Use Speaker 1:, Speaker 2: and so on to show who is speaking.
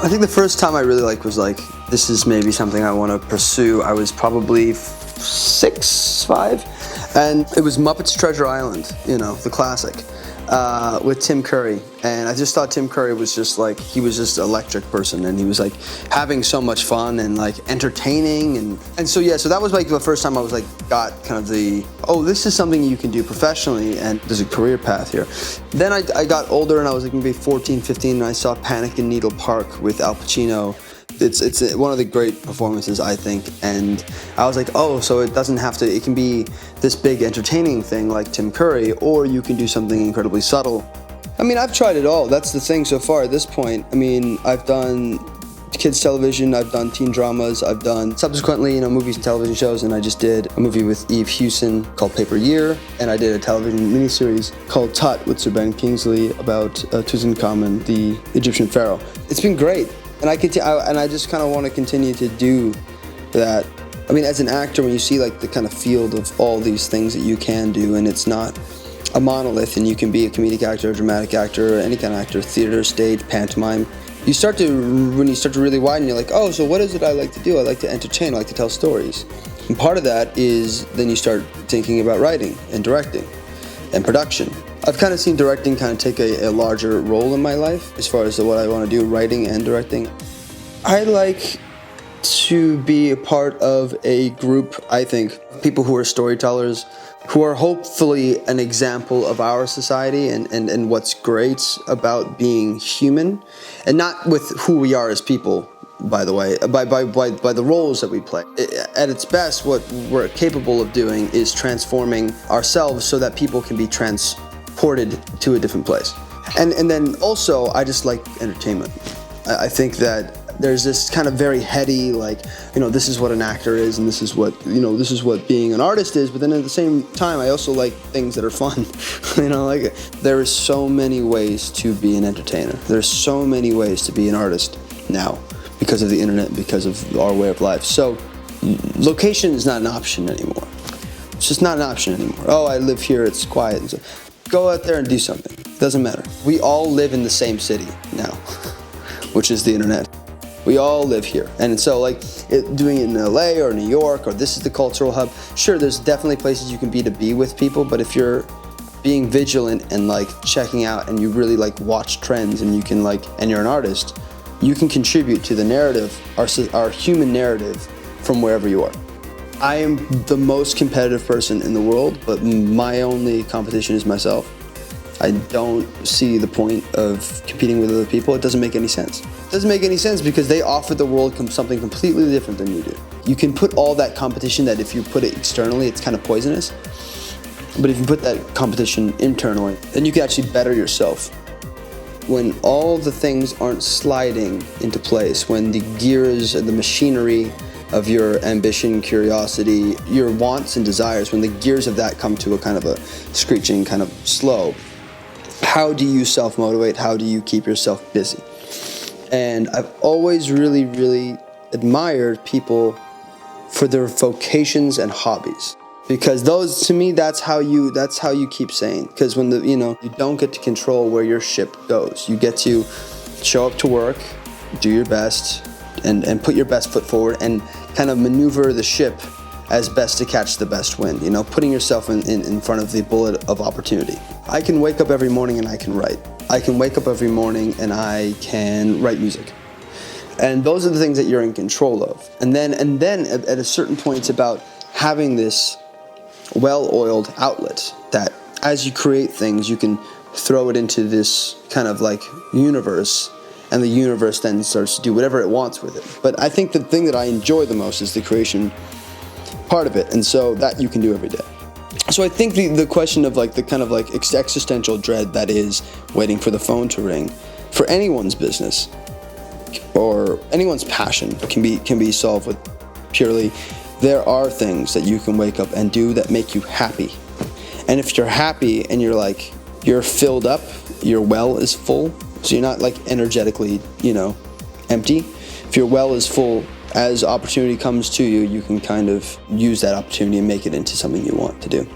Speaker 1: I think the first time I really was like, this is maybe something I want to pursue. I was probably 6, 5, and it was Muppets Treasure Island, you know, the classic, with Tim Curry. And I just thought Tim Curry was just like, he was just an electric person, and he was like having so much fun and like entertaining, and so yeah, so that was like the first time I was like, got kind of the, oh, this is something you can do professionally and there's a career path here. Then I got older and I was like maybe 14, 15, and I saw Panic in Needle Park with Al Pacino. It's one of the great performances, I think, and I was like, oh, so it doesn't have to, it can be this big entertaining thing like Tim Curry, or you can do something incredibly subtle. I mean, I've tried it all. That's the thing so far at this point. I mean, I've done kids television, I've done teen dramas, I've done subsequently, you know, movies and television shows, and I just did a movie with Eve Hewson called Paper Year, and I did a television miniseries called Tut with Sir Ben Kingsley about Tutankhamun, the Egyptian pharaoh. It's been great, and I just kind of want to continue to do that. I mean, as an actor, when you see like the kind of field of all these things that you can do, and it's not a monolith, and you can be a comedic actor, a dramatic actor, any kind of actor, theater, stage, pantomime. When you start to really widen, you're like, oh, so what is it I like to do? I like to entertain, I like to tell stories. And part of that is then you start thinking about writing and directing and production. I've kind of seen directing kind of take a larger role in my life as far as what I want to do, writing and directing. I like to be a part of a group, I think, people who are storytellers, who are hopefully an example of our society and what's great about being human, and not with who we are as people, by the way, by the roles that we play. At its best, what we're capable of doing is transforming ourselves so that people can be transported to a different place. And then also, I just like entertainment. I think that there's this kind of very heady, like, you know, this is what an actor is, and this is what, you know, this is what being an artist is, but then at the same time, I also like things that are fun. You know, like, there is so many ways to be an entertainer. There's so many ways to be an artist now because of the internet, because of our way of life. So location is not an option anymore. It's just not an option anymore. Oh, I live here, it's quiet. And so, go out there and do something. Doesn't matter. We all live in the same city now, which is the internet. We all live here. And so like doing it in LA or New York, or this is the cultural hub, sure, there's definitely places you can be to be with people, but if you're being vigilant and like checking out and you really like watch trends and you can like, and you're an artist, you can contribute to the narrative, our human narrative, from wherever you are. I am the most competitive person in the world, but my only competition is myself. I don't see the point of competing with other people. It doesn't make any sense. It doesn't make any sense because they offer the world something completely different than you do. You can put all that competition that if you put it externally, it's kind of poisonous. But if you put that competition internally, then you can actually better yourself. When all the things aren't sliding into place, when the gears and the machinery of your ambition, curiosity, your wants and desires, when the gears of that come to a kind of a screeching kind of slow, how do you self-motivate? How do you keep yourself busy? And I've always really, really admired people for their vocations and hobbies, because those, to me, that's how you keep sane. Because when you don't get to control where your ship goes, you get to show up to work, do your best, and put your best foot forward, and kind of maneuver the ship as best to catch the best wind, you know, putting yourself in front of the bullet of opportunity. I can wake up every morning and I can write. I can wake up every morning and I can write music. And those are the things that you're in control of. And then at a certain point, it's about having this well-oiled outlet that as you create things, you can throw it into this kind of like universe, and the universe then starts to do whatever it wants with it. But I think the thing that I enjoy the most is the creation part of it, and so that you can do every day. So I think the question of like the kind of like existential dread that is waiting for the phone to ring, for anyone's business or anyone's passion, can be solved with purely, there are things that you can wake up and do that make you happy. And if you're happy and you're filled up, your well is full, so you're not like energetically, empty. If your well is full, as opportunity comes to you, you can kind of use that opportunity and make it into something you want to do.